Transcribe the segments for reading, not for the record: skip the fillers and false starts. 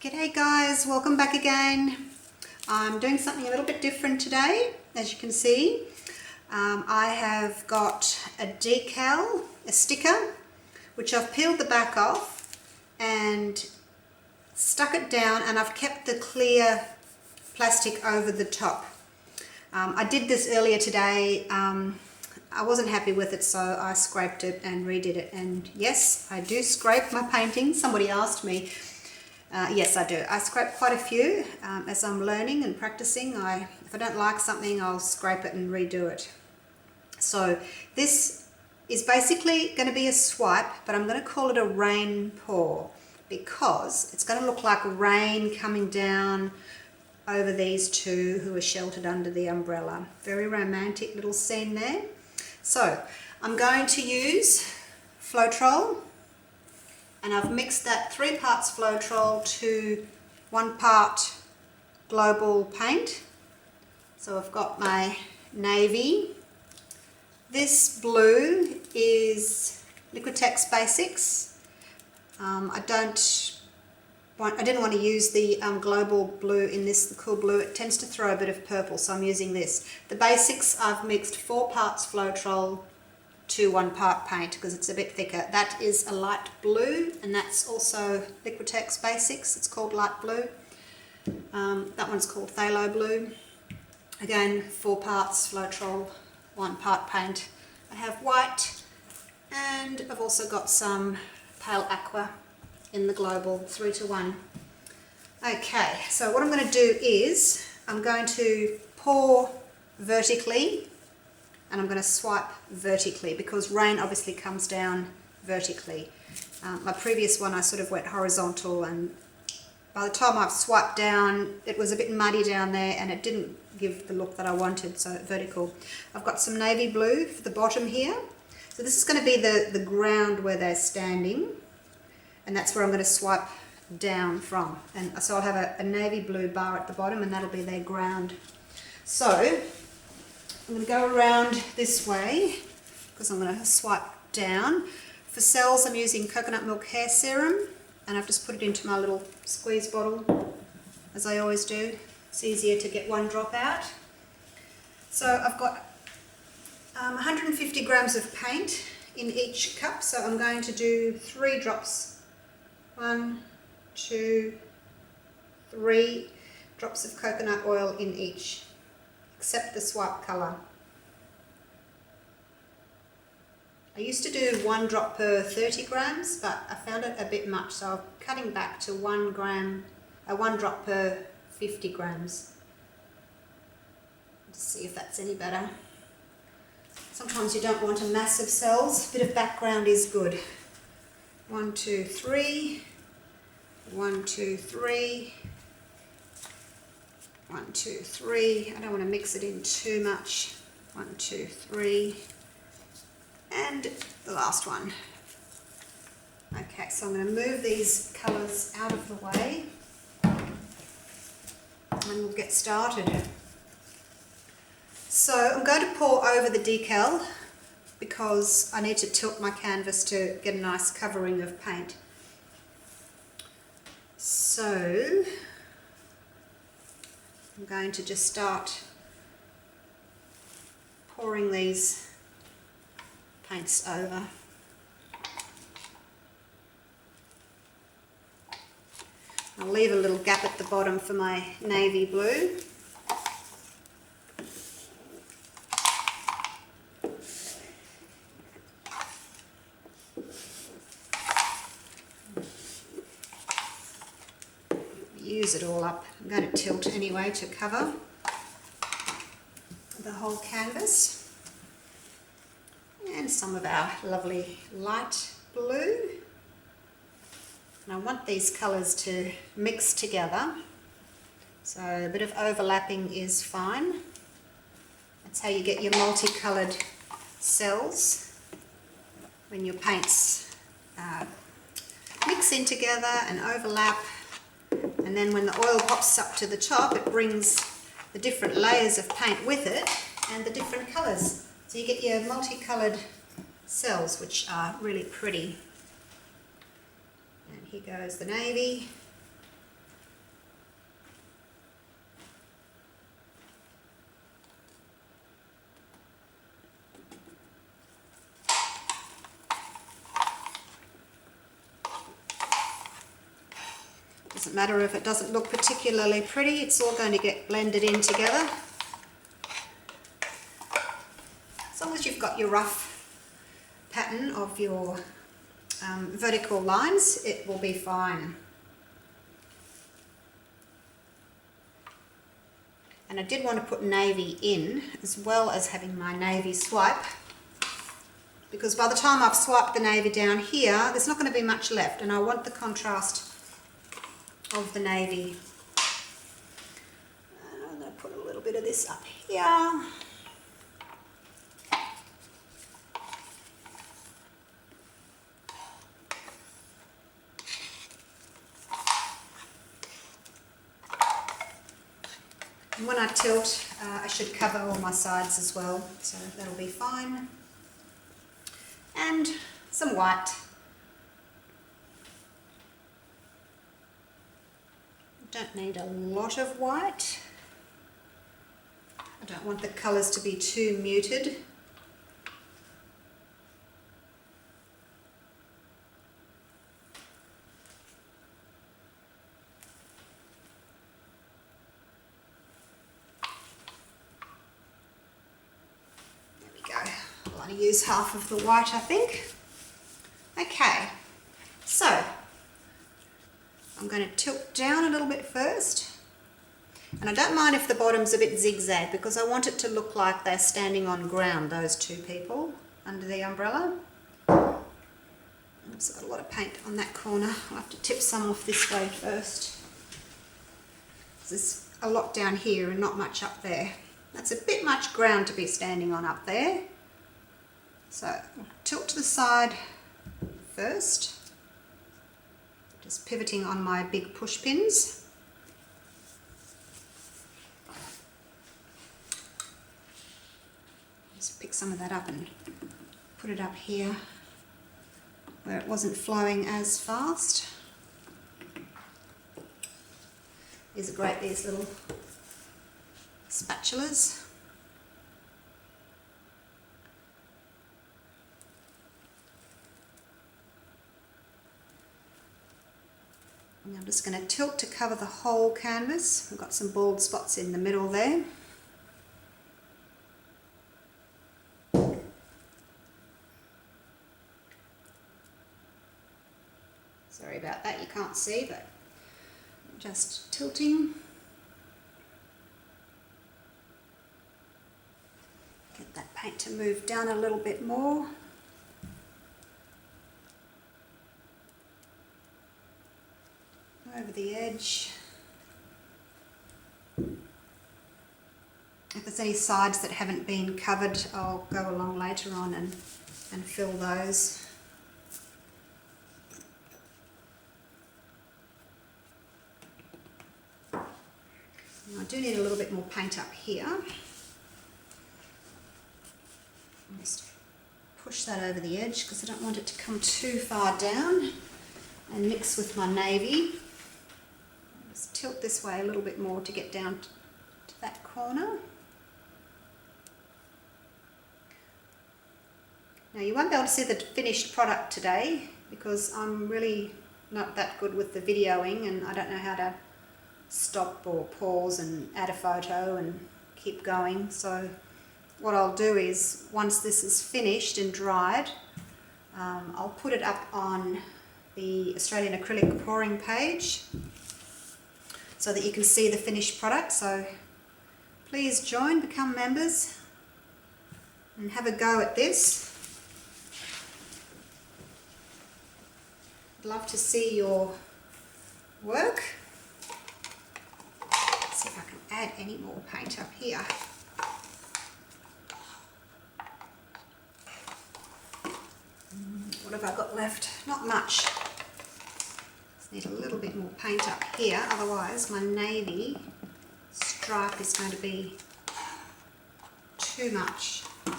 G'day guys, welcome back again. I'm doing something a little bit different today, as you can see. I have got a decal, a sticker, which I've peeled the back off and stuck it down, and I've kept the clear plastic over the top. I did this earlier today. I wasn't happy with it, so I scraped it and redid it. And yes, I do scrape my paintings. Somebody asked me. Yes, I do. I scrape quite a few as I'm learning and practicing. If I don't like something, I'll scrape it and redo it. So this is basically going to be a swipe, but I'm going to call it a rain pour because it's going to look like rain coming down over these two who are sheltered under the umbrella. Very romantic little scene there. So I'm going to use Floetrol. And I've mixed that 3 parts Floetrol to 1 part Global paint. So I've got my navy. This blue is Liquitex Basics. I didn't want to use the Global blue in this, the cool blue. It tends to throw a bit of purple, so I'm using this. The basics, I've mixed 4 parts Floetrol to 1 part paint because it's a bit thicker. That is a light blue, and that's also Liquitex Basics. It's called light blue. That one's called Phthalo blue. Again, 4 parts Floetrol, 1 part paint. I have white, and I've also got some pale aqua in the Global 3:1. Okay, so what I'm going to do is I'm going to pour vertically, and I'm going to swipe vertically because rain obviously comes down vertically. My previous one I sort of went horizontal, and by the time I've swiped down it was a bit muddy down there and it didn't give the look that I wanted, so vertical. I've got some navy blue for the bottom here. So this is going to be the ground where they're standing, and that's where I'm going to swipe down from. And so I'll have a navy blue bar at the bottom, and that'll be their ground. So I'm going to go around this way because I'm going to swipe down. For cells, I'm using coconut milk hair serum, and I've just put it into my little squeeze bottle, as I always do. It's easier to get 1 drop out. So I've got 150 grams of paint in each cup, so I'm going to do 3 drops. 1, 2, 3 drops of coconut oil in each, except the swipe colour. I used to do 1 drop per 30 grams, but I found it a bit much, so I'm cutting back to 1 drop per 50 grams. Let's see if that's any better. Sometimes you don't want a massive cells, a bit of background is good. 1, 2, 3, 1, 2, 3. 1, 2, 3. I don't want to mix it in too much. 1, 2, 3. And the last one. Okay, so I'm going to move these colours out of the way and we'll get started. So I'm going to pour over the decal because I need to tilt my canvas to get a nice covering of paint. So I'm going to just start pouring these paints over. I'll leave a little gap at the bottom for my navy blue. Use it all up. I'm going to tilt anyway to cover the whole canvas. And some of our lovely light blue. And I want these colours to mix together, so a bit of overlapping is fine. That's how you get your multicoloured cells, when your paints mix in together and overlap, and then when the oil pops up to the top it brings the different layers of paint with it and the different colours. So you get your multicoloured cells, which are really pretty. And here goes the navy. Doesn't matter if it doesn't look particularly pretty, it's all going to get blended in together. As long as you've got your rough pattern of your vertical lines, it will be fine. And I did want to put navy in as well as having my navy swipe, because by the time I've swiped the navy down here, there's not going to be much left, and I want the contrast of the navy. And I'm going to put a little bit of this up here. And when I tilt, I should cover all my sides as well, so that'll be fine. And some white. Don't need a lot of white. I don't want the colours to be too muted. There we go. I'll only use half of the white, I think. Okay, so I'm going to tilt down a little bit first, and I don't mind if the bottom's a bit zigzag because I want it to look like they're standing on ground, those two people under the umbrella. I've also got a lot of paint on that corner. I'll have to tip some off this way first. There's a lot down here and not much up there. That's a bit much ground to be standing on up there. So I'll tilt to the side first. Just pivoting on my big push pins. Just pick some of that up and put it up here where it wasn't flowing as fast. These are great, these little spatulas. And I'm just going to tilt to cover the whole canvas. I've got some bald spots in the middle there. Sorry about that, you can't see, but I'm just tilting. Get that paint to move down a little bit more. Over the edge. If there's any sides that haven't been covered, I'll go along later on and fill those. Now I do need a little bit more paint up here. I'll just push that over the edge because I don't want it to come too far down and mix with my navy. Just tilt this way a little bit more to get down to that corner. Now you won't be able to see the finished product today because I'm really not that good with the videoing and I don't know how to stop or pause and add a photo and keep going. So what I'll do is once this is finished and dried, I'll put it up on the Australian Acrylic pouring page so that you can see the finished product. So please join, become members and have a go at this. I'd love to see your work. Let's see if I can add any more paint up here. What have I got left? Not much. Just need a little bit more paint up here, otherwise my navy stripe is going to be too much. I'll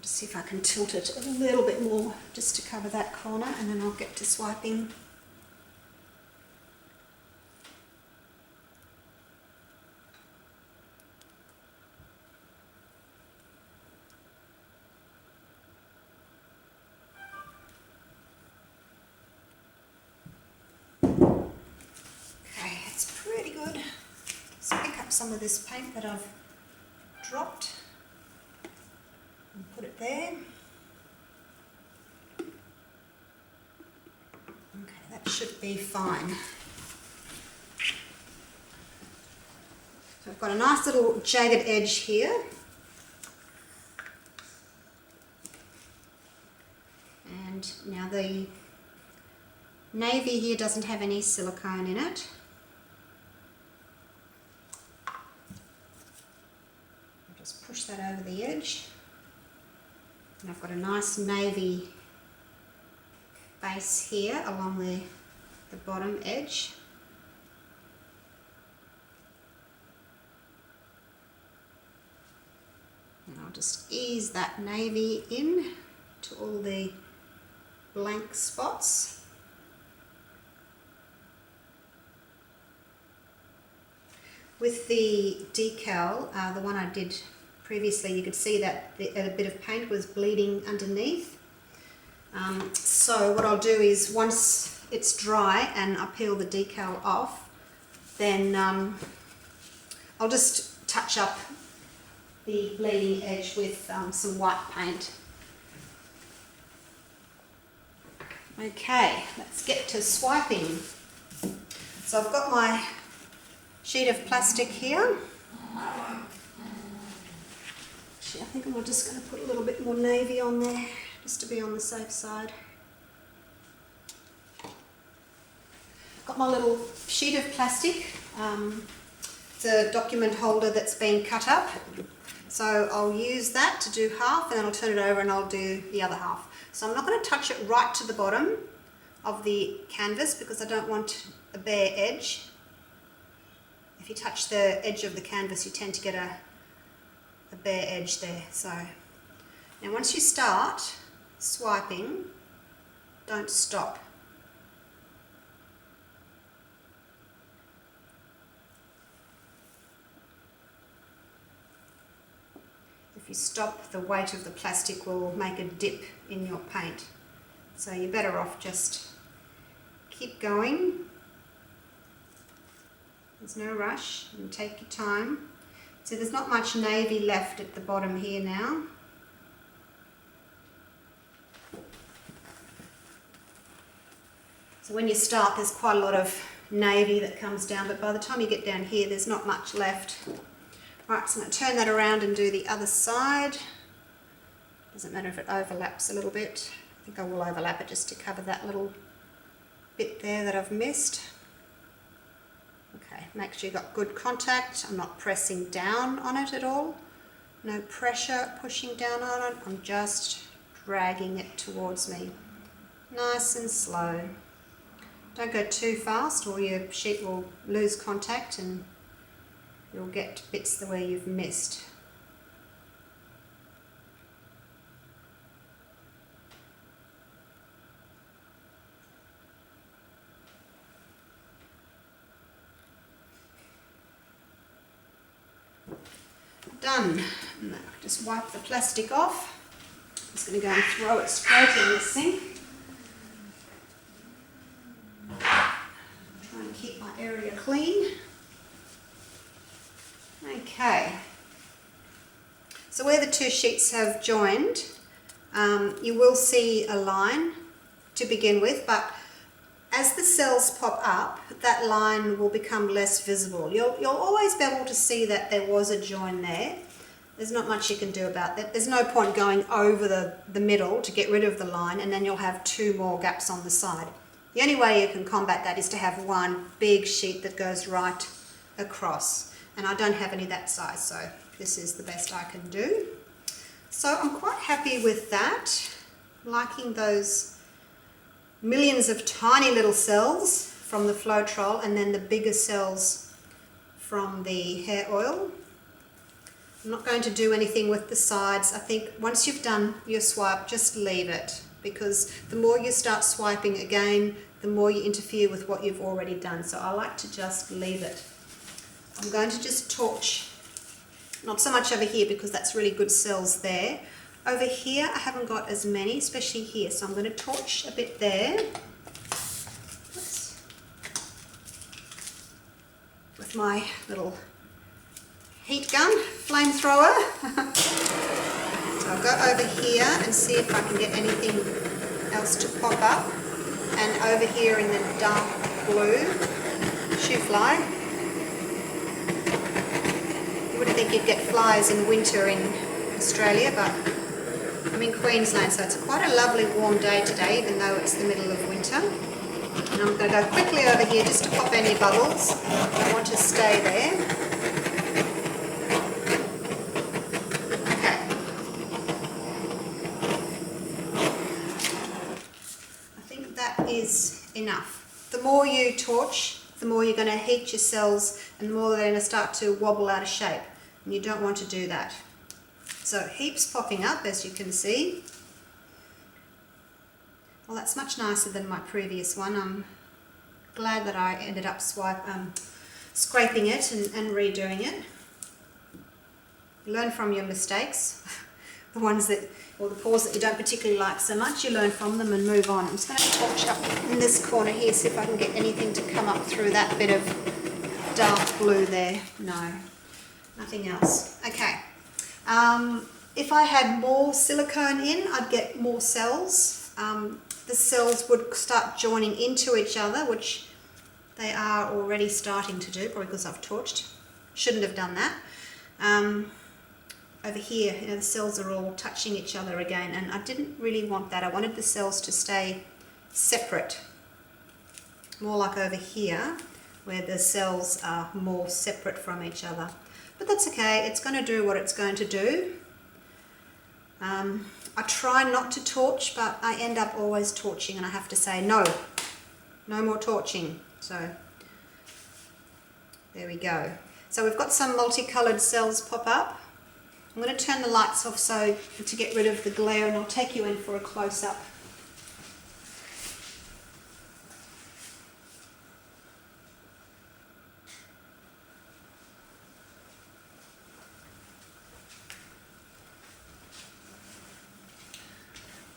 just see if I can tilt it a little bit more just to cover that corner and then I'll get to swiping. up some of this paint that I've dropped and put it there. Okay, that should be fine. So I've got a nice little jagged edge here. And now the navy here doesn't have any silicone in it. I'll just push that over the edge. And I've got a nice navy base here along the bottom edge. And I'll just ease that navy in to all the blank spots. With the decal, the one I did previously, you could see that a bit of paint was bleeding underneath. So what I'll do is once it's dry and I peel the decal off, then I'll just touch up the bleeding edge with some white paint. Okay, let's get to swiping. So I've got my sheet of plastic here. Actually, I think I'm just going to put a little bit more navy on there, just to be on the safe side. I've got my little sheet of plastic. It's a document holder that's been cut up. So I'll use that to do half, and then I'll turn it over and I'll do the other half. So I'm not going to touch it right to the bottom of the canvas because I don't want a bare edge. If you touch the edge of the canvas, you tend to get a bare edge there. So now once you start swiping, don't stop. If you stop, the weight of the plastic will make a dip in your paint. So you're better off just keep going. There's no rush, and take your time. So there's not much navy left at the bottom here now. So when you start, there's quite a lot of navy that comes down, but by the time you get down here, there's not much left. Right, so I'm going to turn that around and do the other side. Doesn't matter if it overlaps a little bit. I think I will overlap it just to cover that little bit there that I've missed. Okay, make sure you've got good contact. I'm not pressing down on it at all. No pressure pushing down on it. I'm just dragging it towards me. Nice and slow. Don't go too fast or your sheet will lose contact and you'll get bits the way you've missed. Done. Now, just wipe the plastic off. I'm just going to go and throw it straight in the sink. Try and keep my area clean. Okay. So where the two sheets have joined, you will see a line to begin with, but as the cells pop up, that line will become less visible. You'll always be able to see that there was a join there. There's not much you can do about that. There's no point going over the middle to get rid of the line, and then you'll have two more gaps on the side. The only way you can combat that is to have one big sheet that goes right across. And I don't have any that size, so this is the best I can do. So I'm quite happy with that. I'm liking those millions of tiny little cells from the Floetrol and then the bigger cells from the hair oil. I'm not going to do anything with the sides. I think once you've done your swipe, just leave it, because the more you start swiping again, the more you interfere with what you've already done. So I like to just leave it. I'm going to just torch, not so much over here because that's really good cells there. Over here I haven't got as many, especially here, so I'm going to torch a bit there. Oops. With my little heat gun, flamethrower. So I'll go over here and see if I can get anything else to pop up. And over here in the dark blue, shoe fly. You wouldn't think you'd get flies in winter in Australia, but I'm in Queensland, so it's quite a lovely warm day today, even though it's the middle of winter. And I'm going to go quickly over here just to pop any bubbles. I want to stay there. Okay. I think that is enough. The more you torch, the more you're going to heat your cells and the more they're going to start to wobble out of shape. And you don't want to do that. So heaps popping up, as you can see. Well, that's much nicer than my previous one. I'm glad that I ended up scraping it and redoing it. Learn from your mistakes. The ones that, or the paws that you don't particularly like so much, you learn from them and move on. I'm just going to torch up in this corner here, see if I can get anything to come up through that bit of dark blue there. No, nothing else. Okay. If I had more silicone in, I'd get more cells. The cells would start joining into each other, which they are already starting to do, probably because I've torched. Shouldn't have done that. Over here, you know, the cells are all touching each other again, and I didn't really want that. I wanted the cells to stay separate, more like over here, where the cells are more separate from each other. But that's okay, it's going to do what it's going to do. I try not to torch, but I end up always torching, and I have to say no more torching. So there we go. So we've got some multicolored cells pop up. I'm going to turn the lights off so to get rid of the glare, and I'll take you in for a close-up.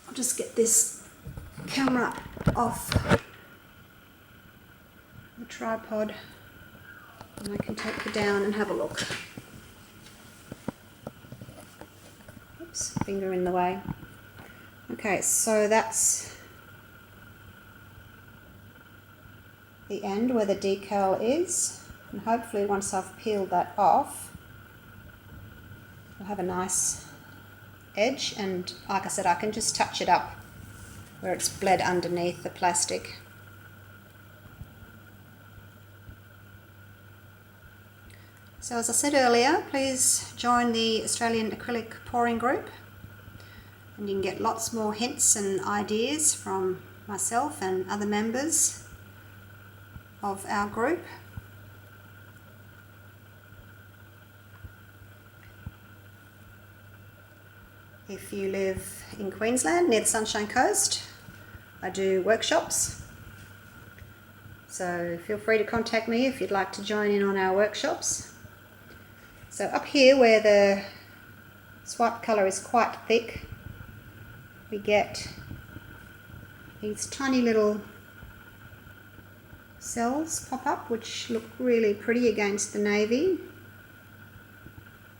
I'll just get this camera off the tripod and I can take it down and have a look. Oops, finger in the way. Okay, so that's the end where the decal is, and hopefully once I've peeled that off I'll have a nice edge, and like I said, I can just touch it up where it's bled underneath the plastic. So as I said earlier, please join the Australian Acrylic Pouring Group, and you can get lots more hints and ideas from myself and other members of our group. If you live in Queensland near the Sunshine Coast, I do workshops, so feel free to contact me if you'd like to join in on our workshops. So up here where the swipe colour is quite thick, we get these tiny little cells pop up which look really pretty against the navy,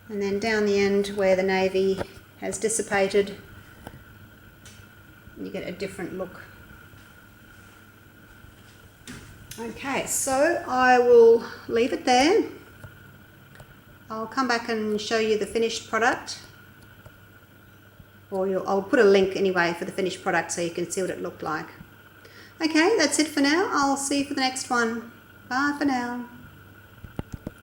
and then down the end where the navy has dissipated you get a different look. Okay, so I will leave it there. I'll come back and show you the finished product, or I'll put a link anyway for the finished product so you can see what it looked like. Okay, that's it for now. I'll see you for the next one. Bye for now.